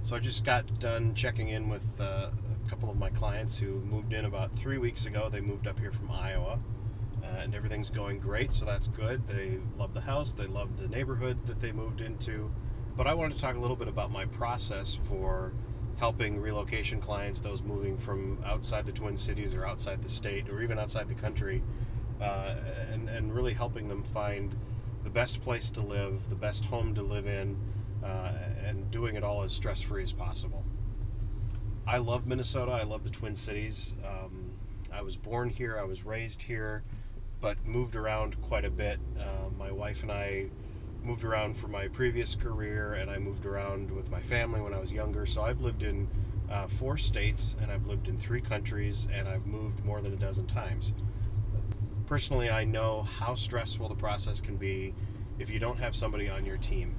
So I just got done checking in with a couple of my clients who moved in about 3 weeks ago. They moved up here from Iowa, and everything's going great, so that's good. They love the house, they love the neighborhood that they moved into. But I wanted to talk a little bit about my process for helping relocation clients, those moving from outside the Twin Cities or outside the state or even outside the country, and really helping them find the best place to live, the best home to live in, and doing it all as stress-free as possible. I love Minnesota. I love the Twin Cities. I was born here. I was raised here, but moved around quite a bit. My wife and I moved around for my previous career, and I moved around with my family when I was younger. So I've lived in 4 states, and I've lived in 3 countries, and I've moved more than a dozen times. Personally, I know how stressful the process can be if you don't have somebody on your team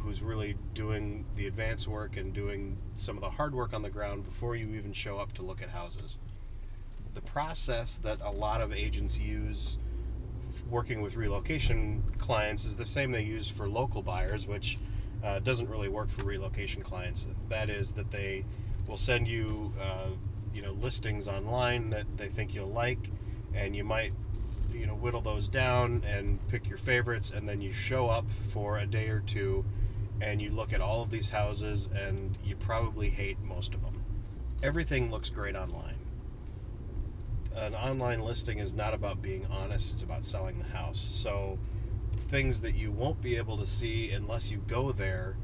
who's really doing the advance work and doing some of the hard work on the ground before you even show up to look at houses. The process that a lot of agents use working with relocation clients is the same they use for local buyers, which doesn't really work for relocation clients. That is that they will send you listings online that they think you'll like, and you might whittle those down and pick your favorites, and then you show up for a day or two and you look at all of these houses and you probably hate most of them. Everything looks great online. An online listing is not about being honest, it's about selling the house. So things that you won't be able to see unless you go there,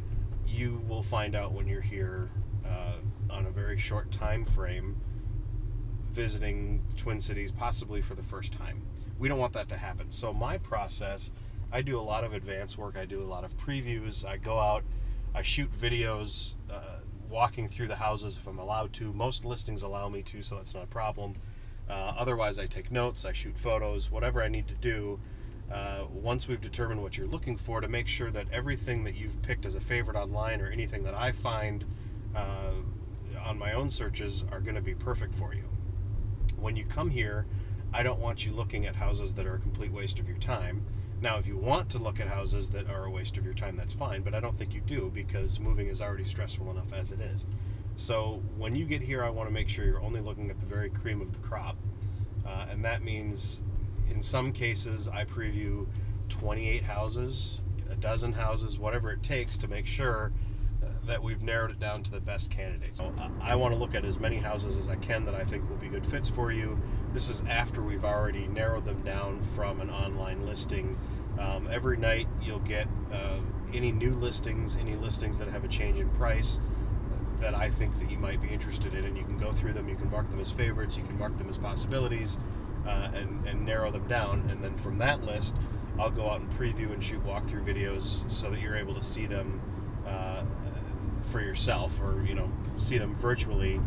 you will find out when you're here on a very short time frame, visiting Twin Cities possibly for the first time. We don't want that to happen. So my process, I do a lot of advance work, I do a lot of previews, I go out, I shoot videos walking through the houses if I'm allowed to. Most listings allow me to, so that's not a problem. Otherwise I take notes, I shoot photos, whatever I need to do once we've determined what you're looking for, to make sure that everything that you've picked as a favorite online or anything that I find on my own searches are going to be perfect for you. When you come here, I don't want you looking at houses that are a complete waste of your time. Now, if you want to look at houses that are a waste of your time, that's fine, but I don't think you do, because moving is already stressful enough as it is. So when you get here, I want to make sure you're only looking at the very cream of the crop. And that means, in some cases, I preview 28 houses, a dozen houses, whatever it takes to make sure that we've narrowed it down to the best candidates. So I want to look at as many houses as I can that I think will be good fits for you. This is after we've already narrowed them down from an online listing. Every night you'll get any new listings, any listings that have a change in price that I think that you might be interested in, and you can go through them, you can mark them as favorites, you can mark them as possibilities, and narrow them down. And then from that list, I'll go out and preview and shoot walkthrough videos so that you're able to see them for yourself, or see them virtually.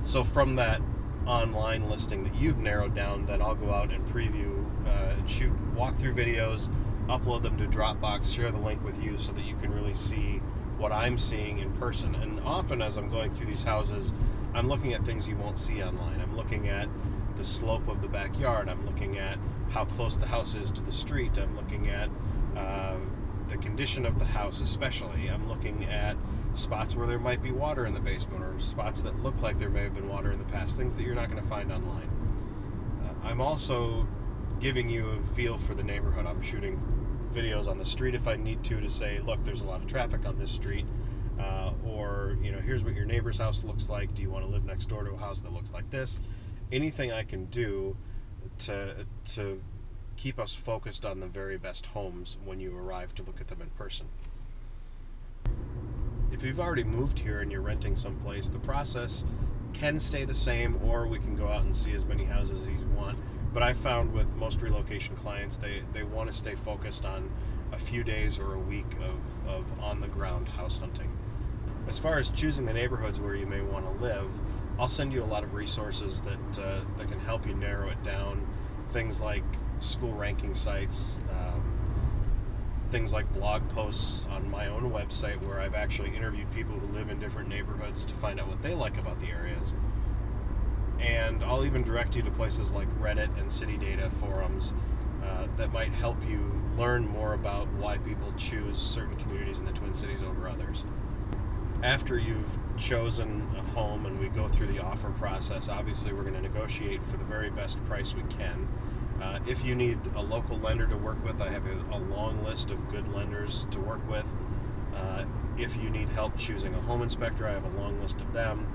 So from that online listing that you've narrowed down, then I'll go out and preview and shoot walkthrough videos, upload them to Dropbox, share the link with you so that you can really see what I'm seeing in person. And often as I'm going through these houses, I'm looking at things you won't see online. I'm looking at the slope of the backyard, I'm looking at how close the house is to the street, I'm looking at the condition of the house especially. I'm looking at spots where there might be water in the basement, or spots that look like there may have been water in the past, things that you're not going to find online. I'm also giving you a feel for the neighborhood. I'm shooting videos on the street if I need to say, look, there's a lot of traffic on this street, or here's what your neighbor's house looks like. Do you want to live next door to a house that looks like this? Anything I can do to keep us focused on the very best homes when you arrive to look at them in person. If you've already moved here and you're renting someplace, the process can stay the same, or we can go out and see as many houses as you want. But I found with most relocation clients, they want to stay focused on a few days or a week of on-the-ground house hunting. As far as choosing the neighborhoods where you may want to live, I'll send you a lot of resources that can help you narrow it down. Things like school ranking sites, things like blog posts on my own website where I've actually interviewed people who live in different neighborhoods to find out what they like about the areas. And I'll even direct you to places like Reddit and city data forums that might help you learn more about why people choose certain communities in the Twin Cities over others. After you've chosen a home and we go through the offer process, obviously we're going to negotiate for the very best price we can. If you need a local lender to work with, I have a long list of good lenders to work with. If you need help choosing a home inspector, I have a long list of them.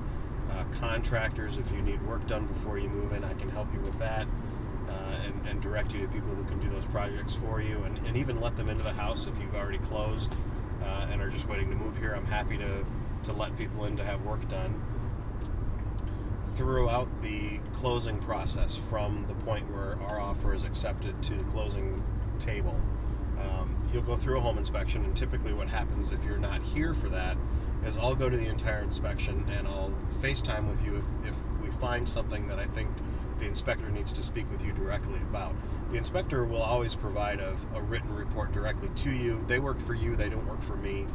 Contractors, if you need work done before you move in, I can help you with that, and direct you to people who can do those projects for you, and even let them into the house if you've already closed and are just waiting to move here. I'm happy to let people in to have work done. Throughout the closing process, from the point where our offer is accepted to the closing table, you'll go through a home inspection, and typically what happens if you're not here for that is I'll go to the entire inspection and I'll FaceTime with you if we find something that I think the inspector needs to speak with you directly about. The inspector will always provide a written report directly to you. They work for you, they don't work for me.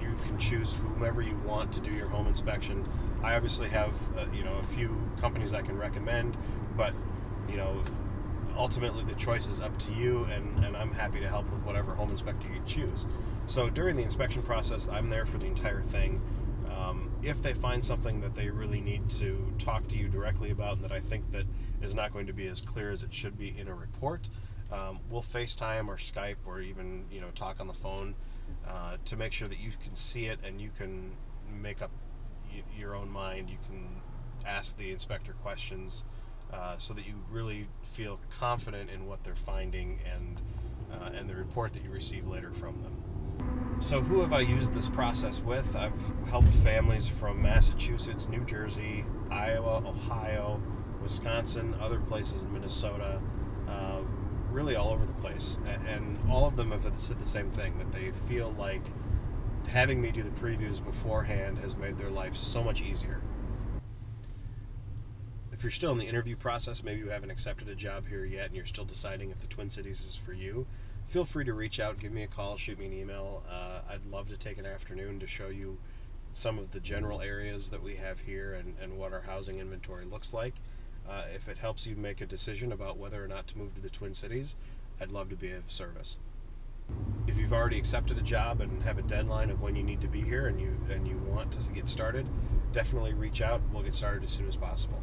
You can choose whomever you want to do your home inspection. I obviously have a few companies I can recommend, but ultimately the choice is up to you, and I'm happy to help with whatever home inspector you choose. So during the inspection process, I'm there for the entire thing. If they find something that they really need to talk to you directly about and that I think that is not going to be as clear as it should be in a report, we'll FaceTime or Skype or even talk on the phone to make sure that you can see it and you can make up your own mind. You can ask the inspector questions so that you really feel confident in what they're finding and the report that you receive later from them. So who have I used this process with? I've helped families from Massachusetts, New Jersey, Iowa, Ohio, Wisconsin, other places in Minnesota, really all over the place. And all of them have said the same thing, that they feel like having me do the previews beforehand has made their life so much easier. If you're still in the interview process, maybe you haven't accepted a job here yet and you're still deciding if the Twin Cities is for you, feel free to reach out, give me a call, shoot me an email. I'd love to take an afternoon to show you some of the general areas that we have here and what our housing inventory looks like. If it helps you make a decision about whether or not to move to the Twin Cities, I'd love to be of service. If you've already accepted a job and have a deadline of when you need to be here and you want to get started, definitely reach out. We'll get started as soon as possible.